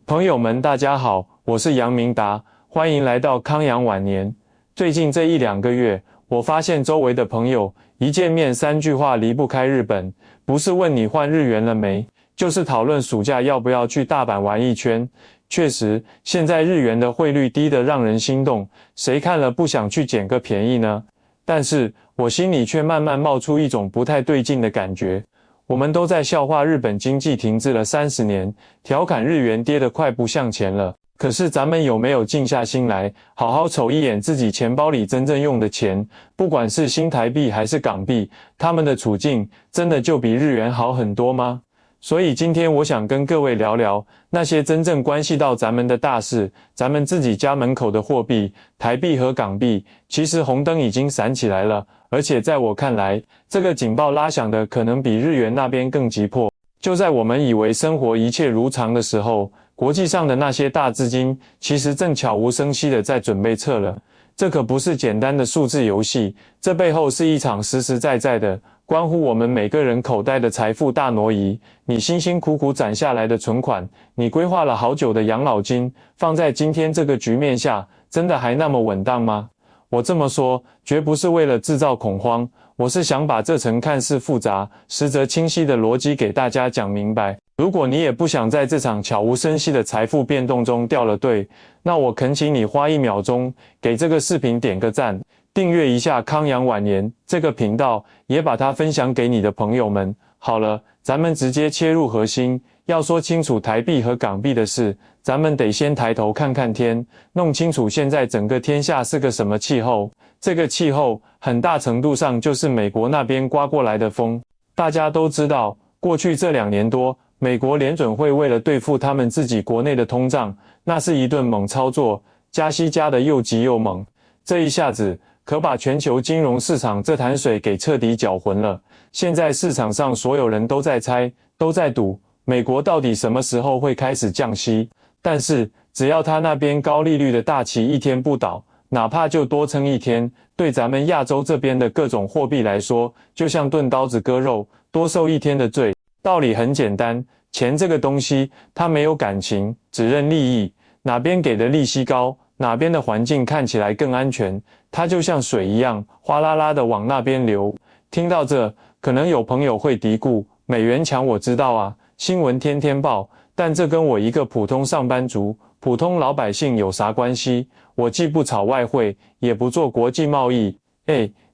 朋友们，大家好，我是杨明达，欢迎来到康养晚年。最近这一两个月，我发现周围的朋友一见面三句话离不开日本，不是问你换日元了没，就是讨论暑假要不要去大阪玩一圈。确实，现在日元的汇率低得让人心动，谁看了不想去捡个便宜呢？但是我心里却慢慢冒出一种不太对劲的感觉。我们都在笑话日本经济停滞了30年，调侃日元跌得快不向前了。可是咱们有没有静下心来，好好瞅一眼自己钱包里真正用的钱，不管是新台币还是港币，他们的处境真的就比日元好很多吗？所以今天我想跟各位聊聊那些真正关系到咱们的大事，咱们自己家门口的货币，台币和港币，其实红灯已经闪起来了。而且在我看来，这个警报拉响的可能比日元那边更急迫。就在我们以为生活一切如常的时候，国际上的那些大资金其实正悄无声息的在准备撤了。这可不是简单的数字游戏，这背后是一场实实在在的关乎我们每个人口袋的财富大挪移。你辛辛苦苦攒下来的存款，你规划了好久的养老金，放在今天这个局面下，真的还那么稳当吗？我这么说，绝不是为了制造恐慌，我是想把这层看似复杂，实则清晰的逻辑给大家讲明白。如果你也不想在这场悄无声息的财富变动中掉了队，那我恳请你花1秒钟，给这个视频点个赞，订阅一下康养晚年这个频道，也把它分享给你的朋友们。好了，咱们直接切入核心。要说清楚台币和港币的事，咱们得先抬头看看天，弄清楚现在整个天下是个什么气候。这个气候很大程度上就是美国那边刮过来的风。大家都知道，过去这2年多，美国联准会为了对付他们自己国内的通胀，那是一顿猛操作，加息加得又急又猛。这一下子可把全球金融市场这潭水给彻底搅浑了。现在市场上所有人都在猜，都在赌，美国到底什么时候会开始降息？但是只要他那边高利率的大旗一天不倒，哪怕就多撑一天，对咱们亚洲这边的各种货币来说，就像钝刀子割肉，多受一天的罪。道理很简单，钱这个东西，它没有感情，只认利益。哪边给的利息高，哪边的环境看起来更安全，它就像水一样，哗啦啦的往那边流。听到这，可能有朋友会嘀咕，美元强我知道啊，新闻天天报，但这跟我一个普通上班族、普通老百姓有啥关系？我既不炒外汇，也不做国际贸易。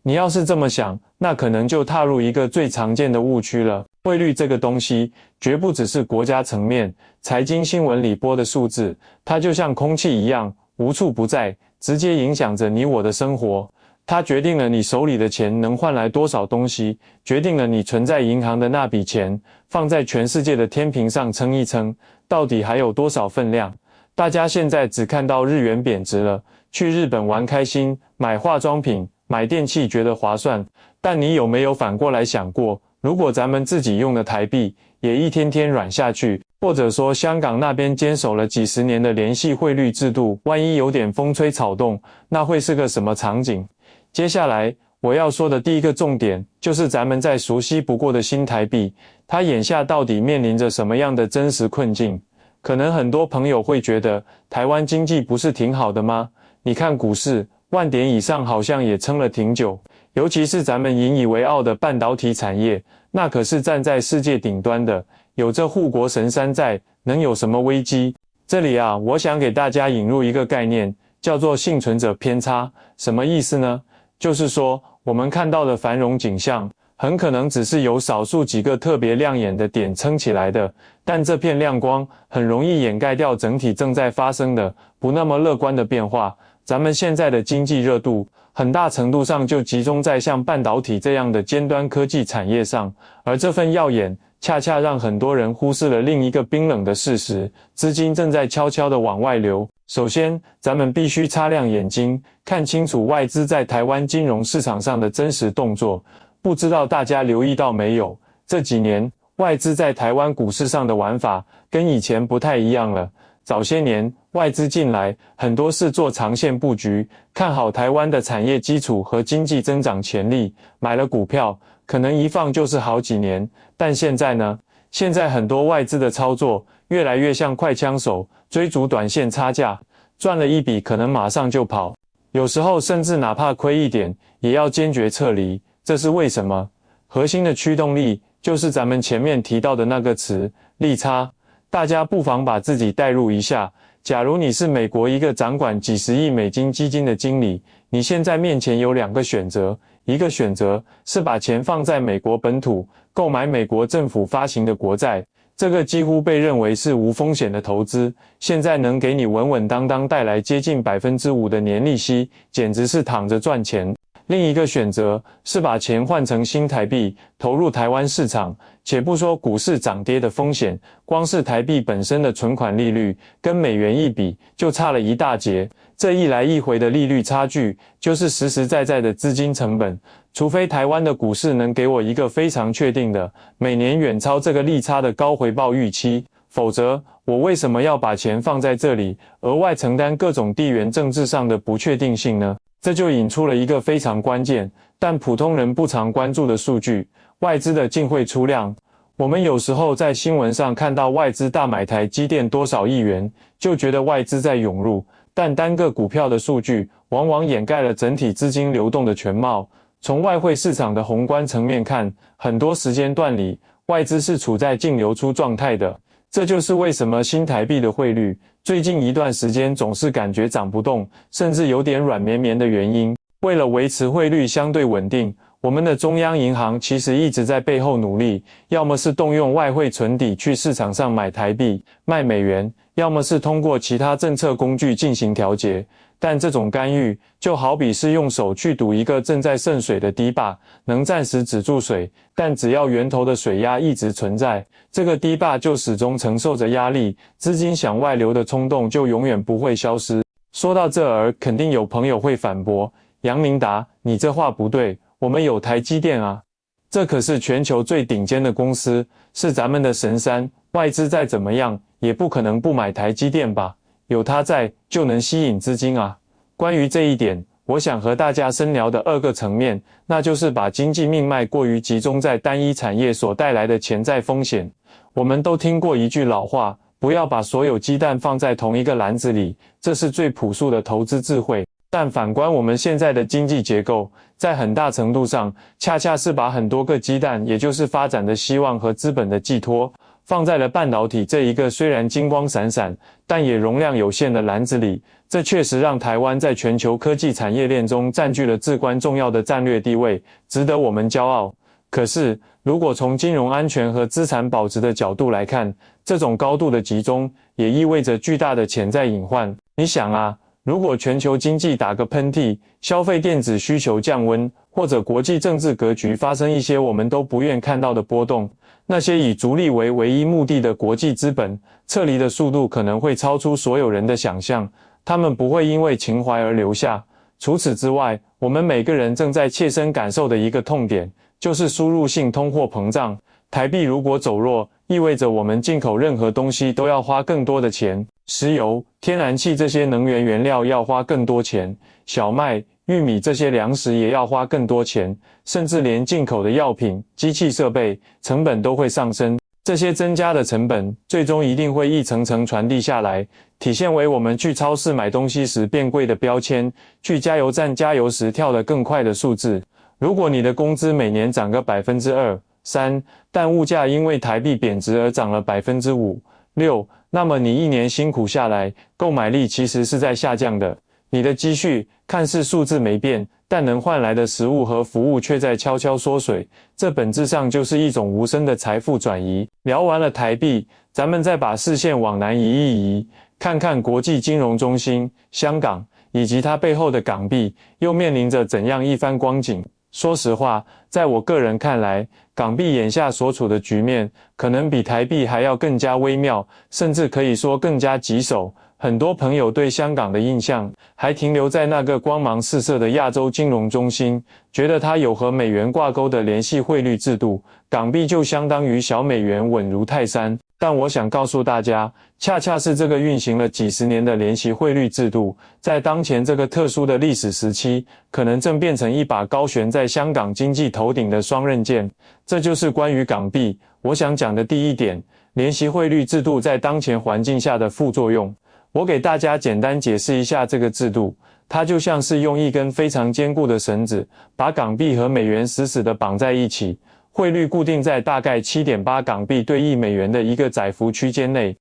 你要是这么想，那可能就踏入一个最常见的误区了。汇率这个东西，绝不只是国家层面，财经新闻里播的数字，它就像空气一样，无处不在，直接影响着你我的生活。它决定了你手里的钱能换来多少东西，决定了你存在银行的那笔钱，放在全世界的天平上称一称，到底还有多少分量。大家现在只看到日元贬值了，去日本玩开心，买化妆品，买电器觉得划算，但你有没有反过来想过，如果咱们自己用的台币也一天天软下去，或者说香港那边坚守了几十年的联系汇率制度，万一有点风吹草动，那会是个什么场景？接下来我要说的第一个重点，就是咱们再熟悉不过的新台币，它眼下到底面临着什么样的真实困境？可能很多朋友会觉得，台湾经济不是挺好的吗？你看股市10000点以上好像也撑了挺久，尤其是咱们引以为傲的半导体产业，那可是站在世界顶端的，有这护国神山在，能有什么危机？这里我想给大家引入一个概念，叫做幸存者偏差。什么意思呢？就是说，我们看到的繁荣景象，很可能只是由少数几个特别亮眼的点撑起来的，但这片亮光很容易掩盖掉整体正在发生的不那么乐观的变化。咱们现在的经济热度，很大程度上就集中在像半导体这样的尖端科技产业上，而这份耀眼，恰恰让很多人忽视了另一个冰冷的事实，资金正在悄悄地往外流。首先，咱们必须擦亮眼睛，看清楚外资在台湾金融市场上的真实动作。不知道大家留意到没有，这几年外资在台湾股市上的玩法跟以前不太一样了。早些年外资进来很多是做长线布局，看好台湾的产业基础和经济增长潜力，买了股票可能一放就是好几年。但现在呢？现在很多外资的操作越来越像快枪手，追逐短线差价，赚了一笔可能马上就跑，有时候甚至哪怕亏一点，也要坚决撤离。这是为什么？核心的驱动力就是咱们前面提到的那个词，利差。大家不妨把自己代入一下，假如你是美国一个掌管几十亿美金基金的经理，你现在面前有两个选择，一个选择是把钱放在美国本土，购买美国政府发行的国债，这个几乎被认为是无风险的投资，现在能给你稳稳当当带来接近 5% 的年利息，简直是躺着赚钱。另一个选择是把钱换成新台币，投入台湾市场，且不说股市涨跌的风险，光是台币本身的存款利率跟美元一比，就差了一大截。这一来一回的利率差距，就是实实在在的资金成本。除非台湾的股市能给我一个非常确定的，每年远超这个利差的高回报预期，否则我为什么要把钱放在这里，额外承担各种地缘政治上的不确定性呢？这就引出了一个非常关键，但普通人不常关注的数据，外资的净汇出量。我们有时候在新闻上看到外资大买台积电多少亿元，就觉得外资在涌入，但单个股票的数据往往掩盖了整体资金流动的全貌。从外汇市场的宏观层面看，很多时间段里，外资是处在净流出状态的。这就是为什么新台币的汇率最近一段时间总是感觉涨不动，甚至有点软绵绵的原因。为了维持汇率相对稳定，我们的中央银行其实一直在背后努力，要么是动用外汇存底去市场上买台币、卖美元，要么是通过其他政策工具进行调节。但这种干预就好比是用手去堵一个正在渗水的堤坝，能暂时止住水，但只要源头的水压一直存在，这个堤坝就始终承受着压力，资金想外流的冲动就永远不会消失。说到这儿，肯定有朋友会反驳，杨明达，你这话不对，我们有台积电啊，这可是全球最顶尖的公司，是咱们的神山，外资再怎么样也不可能不买台积电吧，有它在就能吸引资金啊。关于这一点，我想和大家深聊的二个层面，那就是把经济命脉过于集中在单一产业所带来的潜在风险。我们都听过一句老话，不要把所有鸡蛋放在同一个篮子里，这是最朴素的投资智慧。但反观我们现在的经济结构，在很大程度上，恰恰是把很多个鸡蛋，也就是发展的希望和资本的寄托，放在了半导体这一个虽然金光闪闪，但也容量有限的篮子里。这确实让台湾在全球科技产业链中占据了至关重要的战略地位，值得我们骄傲。可是，如果从金融安全和资产保值的角度来看，这种高度的集中，也意味着巨大的潜在隐患。你想啊，如果全球经济打个喷嚏，消费电子需求降温，或者国际政治格局发生一些我们都不愿看到的波动，那些以逐利为唯一目的的国际资本，撤离的速度可能会超出所有人的想象，他们不会因为情怀而留下。除此之外，我们每个人正在切身感受的一个痛点，就是输入性通货膨胀。台币如果走弱，意味着我们进口任何东西都要花更多的钱，石油、天然气这些能源原料要花更多钱，小麦、玉米这些粮食也要花更多钱，甚至连进口的药品、机器设备成本都会上升。这些增加的成本，最终一定会一层层传递下来，体现为我们去超市买东西时变贵的标签，去加油站加油时跳得更快的数字。如果你的工资每年涨个 2%、3%，但物价因为台币贬值而涨了 5%、6%，那么你一年辛苦下来，购买力其实是在下降的。你的积蓄看似数字没变，但能换来的食物和服务却在悄悄缩水，这本质上就是一种无声的财富转移。聊完了台币，咱们再把视线往南移一移，看看国际金融中心香港以及它背后的港币又面临着怎样一番光景。说实话，在我个人看来，港币眼下所处的局面可能比台币还要更加微妙，甚至可以说更加棘手。很多朋友对香港的印象还停留在那个光芒四射的亚洲金融中心，觉得它有和美元挂钩的联系汇率制度，港币就相当于小美元，稳如泰山。但我想告诉大家，恰恰是这个运行了几十年的联席汇率制度，在当前这个特殊的历史时期，可能正变成一把高悬在香港经济头顶的双刃剑。这就是关于港币我想讲的第一点。联席汇率制度在当前环境下的副作用。我给大家简单解释一下这个制度，它就像是用一根非常坚固的绳子，把港币和美元死死地绑在一起，汇率固定在大概 7.8 港币兑1美元的一个载幅区间内。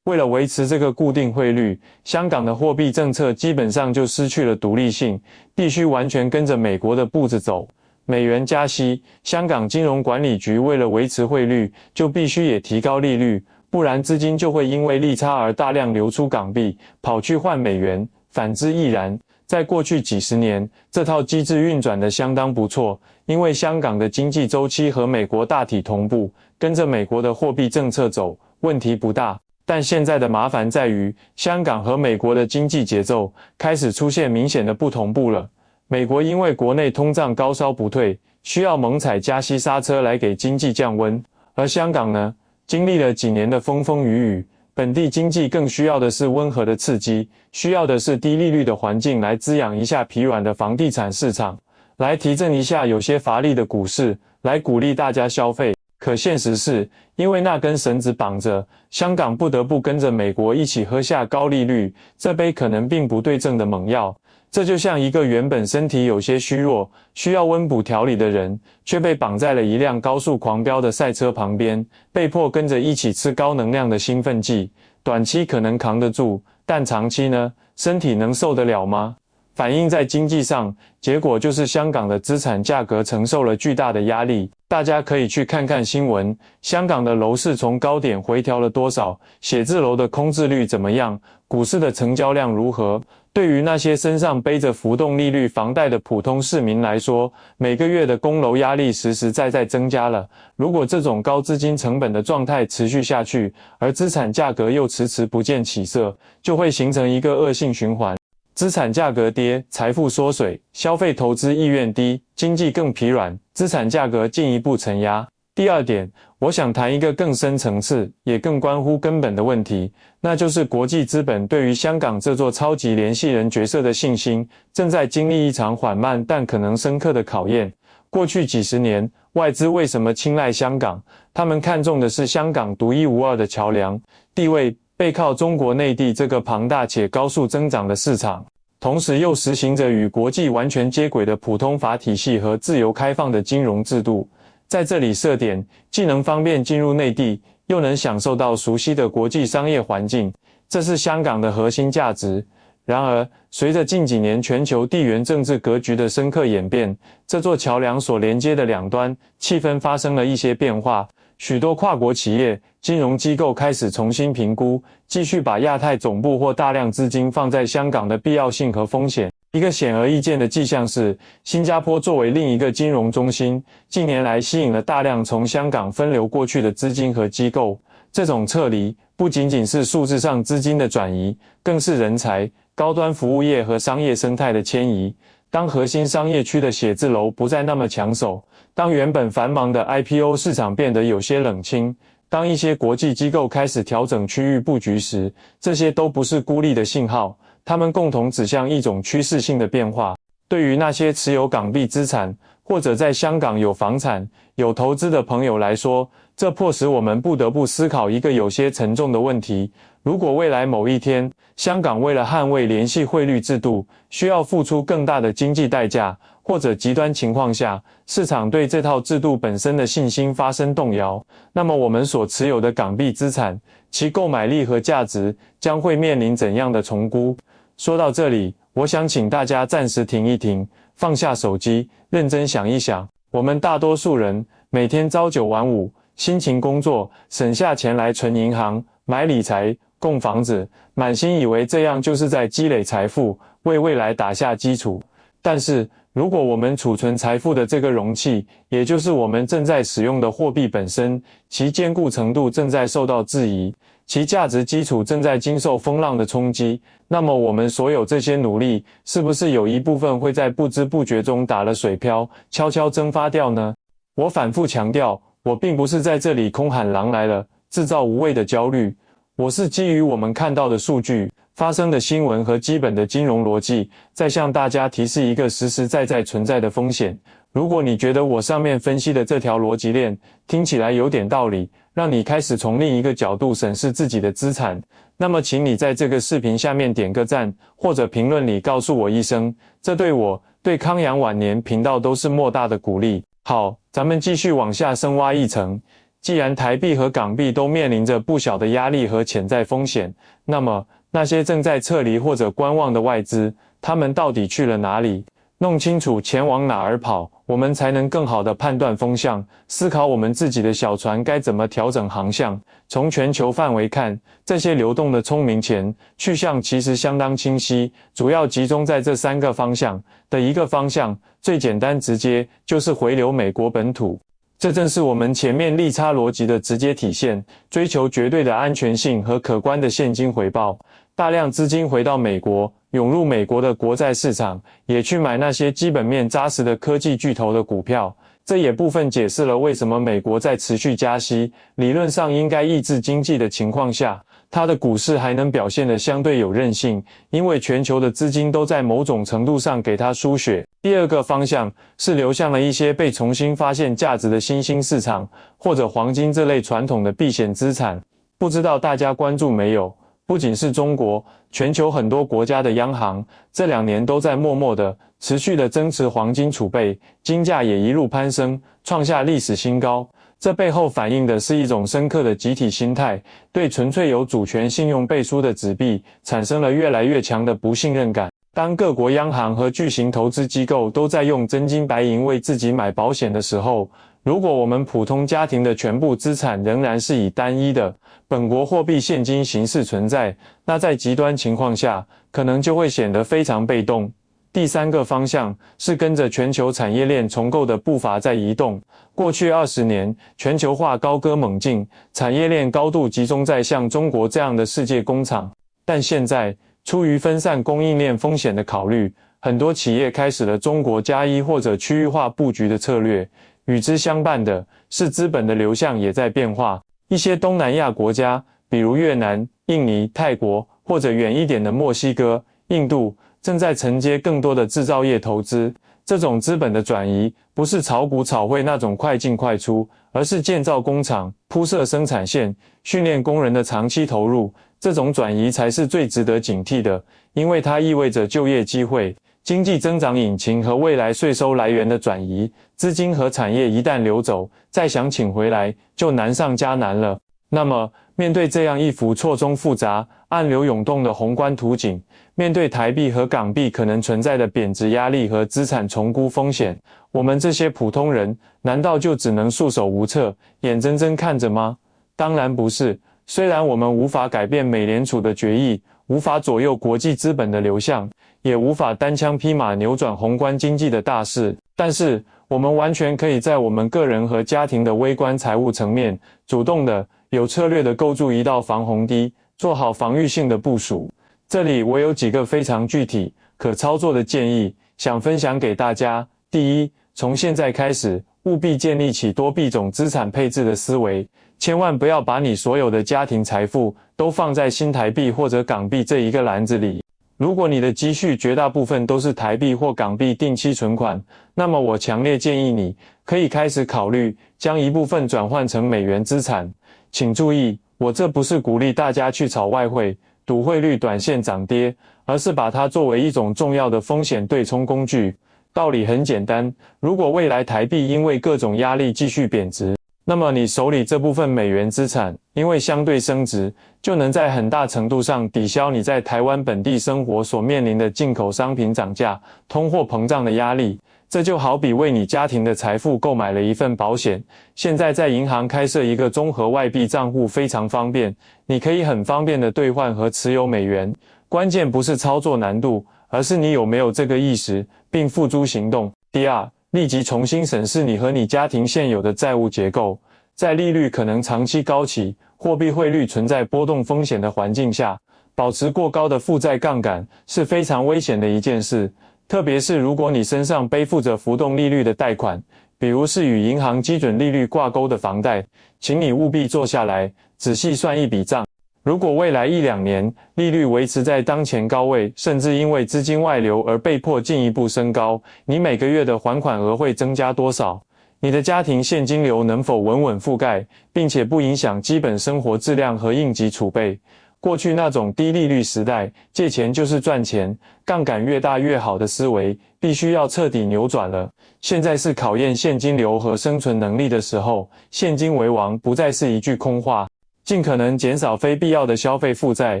为了维持这个固定汇率，香港的货币政策基本上就失去了独立性，必须完全跟着美国的步子走。美元加息，香港金融管理局为了维持汇率，就必须也提高利率，不然资金就会因为利差而大量流出港币，跑去换美元，反之亦然。在过去几十年，这套机制运转得相当不错，因为香港的经济周期和美国大体同步，跟着美国的货币政策走，问题不大。但现在的麻烦在于，香港和美国的经济节奏开始出现明显的不同步了。美国因为国内通胀高烧不退，需要猛踩加息刹车来给经济降温，而香港呢，经历了几年的风风雨雨，本地经济更需要的是温和的刺激，需要的是低利率的环境来滋养一下疲软的房地产市场，来提振一下有些乏力的股市，来鼓励大家消费。可现实是，因为那根绳子绑着，香港不得不跟着美国一起喝下高利率，这杯可能并不对症的猛药。这就像一个原本身体有些虚弱，需要温补调理的人，却被绑在了一辆高速狂飙的赛车旁边，被迫跟着一起吃高能量的兴奋剂。短期可能扛得住，但长期呢？身体能受得了吗？反映在经济上，结果就是香港的资产价格承受了巨大的压力。大家可以去看看新闻，香港的楼市从高点回调了多少？写字楼的空置率怎么样？股市的成交量如何？对于那些身上背着浮动利率房贷的普通市民来说，每个月的供楼压力实实在在增加了。如果这种高资金成本的状态持续下去，而资产价格又迟迟不见起色，就会形成一个恶性循环。资产价格跌，财富缩水，消费投资意愿低，经济更疲软，资产价格进一步承压。第二点，我想谈一个更深层次，也更关乎根本的问题，那就是国际资本对于香港这座超级联系人角色的信心，正在经历一场缓慢但可能深刻的考验。过去几十年，外资为什么青睐香港？他们看重的是香港独一无二的桥梁地位，背靠中国内地这个庞大且高速增长的市场，同时又实行着与国际完全接轨的普通法体系和自由开放的金融制度。在这里设点，既能方便进入内地，又能享受到熟悉的国际商业环境，这是香港的核心价值。然而，随着近几年全球地缘政治格局的深刻演变，这座桥梁所连接的两端，气氛发生了一些变化。许多跨国企业、金融机构开始重新评估，继续把亚太总部或大量资金放在香港的必要性和风险。一个显而易见的迹象是，新加坡作为另一个金融中心，近年来吸引了大量从香港分流过去的资金和机构。这种撤离不仅仅是数字上资金的转移，更是人才、高端服务业和商业生态的迁移。当核心商业区的写字楼不再那么抢手，当原本繁忙的 IPO 市场变得有些冷清，当一些国际机构开始调整区域布局时，这些都不是孤立的信号，它们共同指向一种趋势性的变化。对于那些持有港币资产，或者在香港有房产、有投资的朋友来说，这迫使我们不得不思考一个有些沉重的问题：如果未来某一天，香港为了捍卫联系汇率制度，需要付出更大的经济代价，或者极端情况下，市场对这套制度本身的信心发生动摇，那么我们所持有的港币资产，其购买力和价值将会面临怎样的重估？说到这里，我想请大家暂时停一停，放下手机，认真想一想，我们大多数人每天朝九晚五，辛勤工作，省下钱来存银行、买理财、供房子，满心以为这样就是在积累财富，为未来打下基础。但是，如果我们储存财富的这个容器，也就是我们正在使用的货币本身，其坚固程度正在受到质疑，其价值基础正在经受风浪的冲击，那么我们所有这些努力，是不是有一部分会在不知不觉中打了水漂，悄悄蒸发掉呢？我反复强调，我并不是在这里空喊狼来了，制造无谓的焦虑，我是基于我们看到的数据、发生的新闻和基本的金融逻辑，再向大家提示一个实实在在存在的风险。如果你觉得我上面分析的这条逻辑链听起来有点道理，让你开始从另一个角度审视自己的资产，那么请你在这个视频下面点个赞，或者评论里告诉我一声，这对我、对康阳晚年频道都是莫大的鼓励。好，咱们继续往下深挖一层。既然台币和港币都面临着不小的压力和潜在风险，那么那些正在撤离或者观望的外资，他们到底去了哪里？弄清楚钱往哪儿跑，我们才能更好地判断风向，思考我们自己的小船该怎么调整航向。从全球范围看，这些流动的聪明钱去向其实相当清晰，主要集中在这3个方向的一个方向，最简单直接就是回流美国本土。这正是我们前面利差逻辑的直接体现，追求绝对的安全性和可观的现金回报。大量资金回到美国，涌入美国的国债市场，也去买那些基本面扎实的科技巨头的股票。这也部分解释了为什么美国在持续加息，理论上应该抑制经济的情况下，它的股市还能表现得相对有韧性，因为全球的资金都在某种程度上给它输血。第二个方向是流向了一些被重新发现价值的新兴市场，或者黄金这类传统的避险资产。不知道大家关注没有？不仅是中国，全球很多国家的央行这2年都在默默的、持续的增持黄金储备，金价也一路攀升，创下历史新高。这背后反映的是一种深刻的集体心态，对纯粹有主权信用背书的纸币产生了越来越强的不信任感。当各国央行和巨型投资机构都在用真金白银为自己买保险的时候，如果我们普通家庭的全部资产仍然是以单一的本国货币现金形式存在，那在极端情况下，可能就会显得非常被动。第3个方向是跟着全球产业链重构的步伐在移动。过去20年，全球化高歌猛进，产业链高度集中在像中国这样的世界工厂。但现在，出于分散供应链风险的考虑，很多企业开始了中国+1或者区域化布局的策略。与之相伴的是资本的流向也在变化。一些东南亚国家，比如越南、印尼、泰国，或者远一点的墨西哥、印度，正在承接更多的制造业投资。这种资本的转移，不是炒股炒汇那种快进快出，而是建造工厂、铺设生产线、训练工人的长期投入。这种转移才是最值得警惕的，因为它意味着就业机会、经济增长引擎和未来税收来源的转移。资金和产业一旦流走，再想请回来就难上加难了。那么，面对这样一幅错综复杂、暗流涌动的宏观图景，面对台币和港币可能存在的贬值压力和资产重估风险，我们这些普通人难道就只能束手无策、眼睁睁看着吗？当然不是。虽然我们无法改变美联储的决议，无法左右国际资本的流向，也无法单枪匹马扭转宏观经济的大势，但是我们完全可以在我们个人和家庭的微观财务层面，主动的、有策略的构筑一道防洪堤，做好防御性的部署。这里我有几个非常具体、可操作的建议，想分享给大家。第一，从现在开始，务必建立起多币种资产配置的思维，千万不要把你所有的家庭财富都放在新台币或者港币这一个篮子里。如果你的积蓄绝大部分都是台币或港币定期存款，那么我强烈建议你可以开始考虑将一部分转换成美元资产。请注意，我这不是鼓励大家去炒外汇、赌汇率短线涨跌，而是把它作为一种重要的风险对冲工具。道理很简单，如果未来台币因为各种压力继续贬值，那么你手里这部分美元资产，因为相对升值，就能在很大程度上抵消你在台湾本地生活所面临的进口商品涨价、通货膨胀的压力。这就好比为你家庭的财富购买了一份保险。现在在银行开设一个综合外币账户非常方便，你可以很方便的兑换和持有美元。关键不是操作难度，而是你有没有这个意识，并付诸行动。第二，立即重新审视你和你家庭现有的债务结构。在利率可能长期高企、货币汇率存在波动风险的环境下，保持过高的负债杠杆是非常危险的一件事。特别是如果你身上背负着浮动利率的贷款，比如是与银行基准利率挂钩的房贷，请你务必坐下来，仔细算一笔账。如果未来1-2年利率维持在当前高位，甚至因为资金外流而被迫进一步升高，你每个月的还款额会增加多少？你的家庭现金流能否稳稳覆盖，并且不影响基本生活质量和应急储备？过去那种低利率时代，借钱就是赚钱，杠杆越大越好的思维，必须要彻底扭转了。现在是考验现金流和生存能力的时候，现金为王不再是一句空话。尽可能减少非必要的消费负债，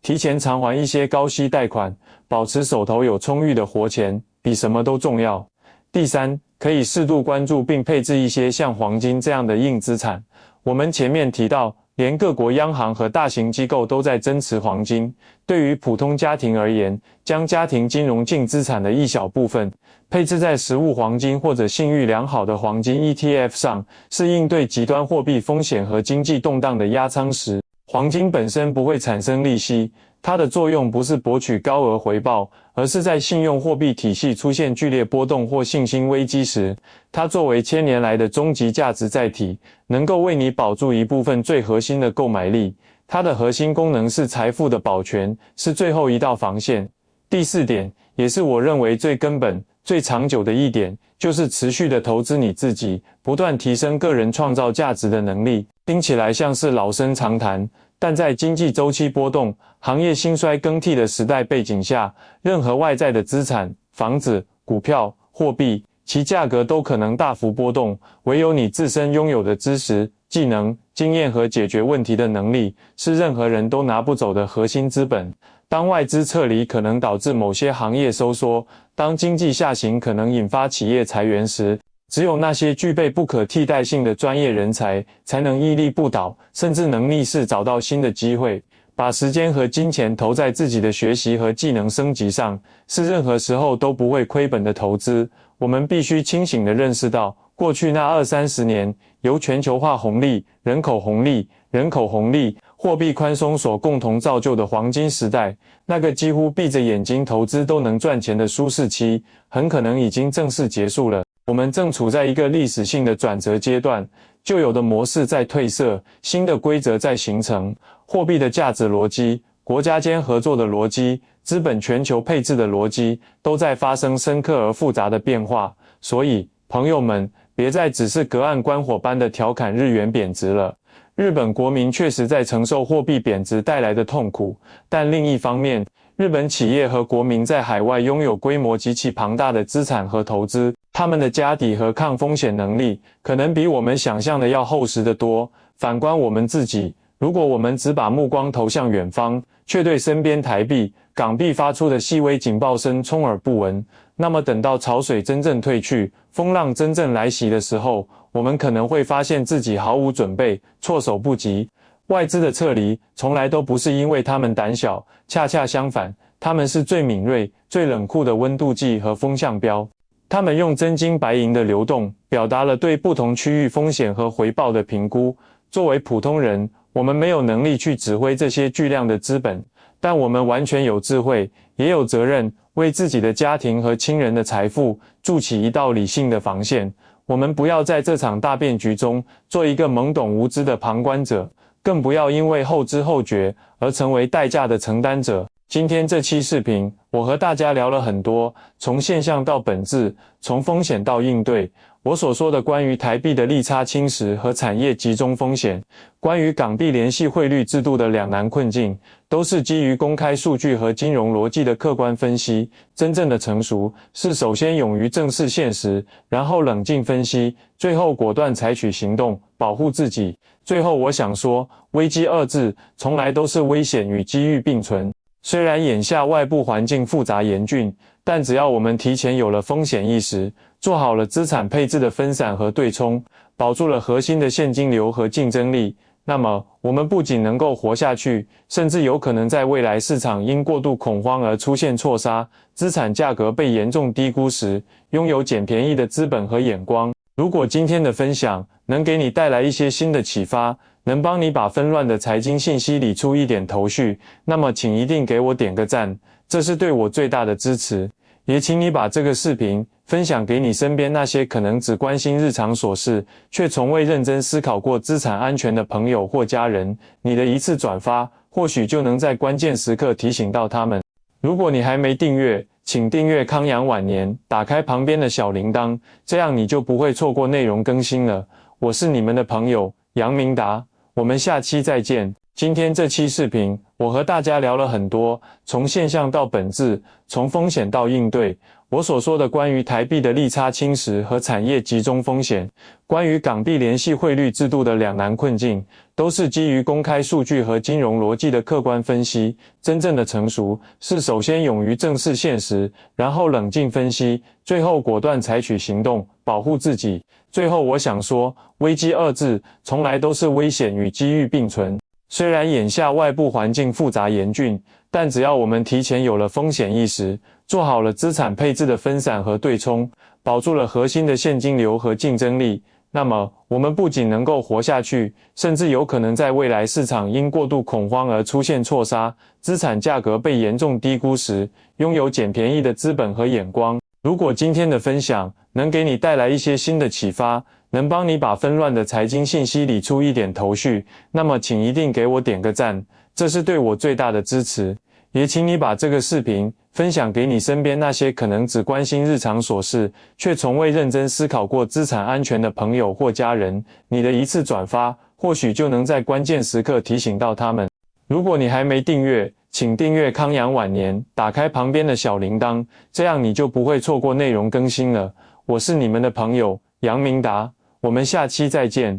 提前偿还一些高息贷款，保持手头有充裕的活钱，比什么都重要。第三，可以适度关注并配置一些像黄金这样的硬资产。我们前面提到，连各国央行和大型机构都在增持黄金。对于普通家庭而言，将家庭金融净资产的一小部分配置在实物黄金或者信誉良好的黄金 ETF 上，是应对极端货币风险和经济动荡的压舱石。黄金本身不会产生利息，它的作用不是博取高额回报，而是在信用货币体系出现剧烈波动或信心危机时，它作为千年来的终极价值载体，能够为你保住一部分最核心的购买力。它的核心功能是财富的保全，是最后一道防线。第四点，也是我认为最根本、最长久的一点，就是持续的投资你自己，不断提升个人创造价值的能力。听起来像是老生常谈，但在经济周期波动、行业兴衰更替的时代背景下，任何外在的资产、房子、股票、货币，其价格都可能大幅波动。唯有你自身拥有的知识、技能、经验和解决问题的能力，是任何人都拿不走的核心资本。当外资撤离可能导致某些行业收缩，当经济下行可能引发企业裁员时，只有那些具备不可替代性的专业人才，才能屹立不倒，甚至能逆势找到新的机会。把时间和金钱投在自己的学习和技能升级上，是任何时候都不会亏本的投资。我们必须清醒地认识到，过去那20-30年，由全球化红利、人口红利、货币宽松所共同造就的黄金时代，那个几乎闭着眼睛投资都能赚钱的舒适期，很可能已经正式结束了。我们正处在一个历史性的转折阶段，旧有的模式在褪色，新的规则在形成。货币的价值逻辑、国家间合作的逻辑、资本全球配置的逻辑，都在发生深刻而复杂的变化。所以，朋友们，别再只是隔岸观火般的调侃日元贬值了。日本国民确实在承受货币贬值带来的痛苦，但另一方面，日本企业和国民在海外拥有规模极其庞大的资产和投资，他们的家底和抗风险能力可能比我们想象的要厚实得多。反观我们自己，如果我们只把目光投向远方，却对身边台币、港币发出的细微警报声充耳不闻，那么等到潮水真正退去，风浪真正来袭的时候，我们可能会发现自己毫无准备，措手不及。外资的撤离从来都不是因为他们胆小，恰恰相反，他们是最敏锐、最冷酷的温度计和风向标。他们用真金白银的流动，表达了对不同区域风险和回报的评估。作为普通人，我们没有能力去指挥这些巨量的资本，但我们完全有智慧，也有责任，为自己的家庭和亲人的财富筑起一道理性的防线。我们不要在这场大变局中做一个懵懂无知的旁观者，更不要因为后知后觉而成为代价的承担者。今天这期视频，我和大家聊了很多，从现象到本质，从风险到应对。我所说的关于台币的利差侵蚀和产业集中风险，关于港币联系汇率制度的两难困境，都是基于公开数据和金融逻辑的客观分析。真正的成熟，是首先勇于正视现实，然后冷静分析，最后果断采取行动，保护自己。最后我想说，危机二字，从来都是危险与机遇并存。虽然眼下外部环境复杂严峻，但只要我们提前有了风险意识，做好了资产配置的分散和对冲，保住了核心的现金流和竞争力，那么我们不仅能够活下去，甚至有可能在未来市场因过度恐慌而出现错杀，资产价格被严重低估时，拥有捡便宜的资本和眼光。如果今天的分享能给你带来一些新的启发，能帮你把纷乱的财经信息理出一点头绪，那么请一定给我点个赞，这是对我最大的支持。也请你把这个视频分享给你身边那些可能只关心日常琐事，却从未认真思考过资产安全的朋友或家人。你的一次转发，或许就能在关键时刻提醒到他们。如果你还没订阅，请订阅康阳晚年，打开旁边的小铃铛，这样你就不会错过内容更新了。我是你们的朋友杨明达，我们下期再见。今天这期视频，我和大家聊了很多，从现象到本质，从风险到应对。我所说的关于台币的利差侵蚀和产业集中风险，关于港币联系汇率制度的两难困境，都是基于公开数据和金融逻辑的客观分析。真正的成熟是首先勇于正视现实，然后冷静分析，最后果断采取行动，保护自己。最后我想说，危机二字从来都是危险与机遇并存。虽然眼下外部环境复杂严峻，但只要我们提前有了风险意识，做好了资产配置的分散和对冲，保住了核心的现金流和竞争力，那么我们不仅能够活下去，甚至有可能在未来市场因过度恐慌而出现错杀，资产价格被严重低估时，拥有捡便宜的资本和眼光。如果今天的分享能给你带来一些新的启发，能帮你把纷乱的财经信息理出一点头绪，那么请一定给我点个赞，这是对我最大的支持。也请你把这个视频分享给你身边那些可能只关心日常琐事，却从未认真思考过资产安全的朋友或家人。你的一次转发，或许就能在关键时刻提醒到他们。如果你还没订阅，请订阅康阳晚年，打开旁边的小铃铛，这样你就不会错过内容更新了。我是你们的朋友杨明达，我们下期再见。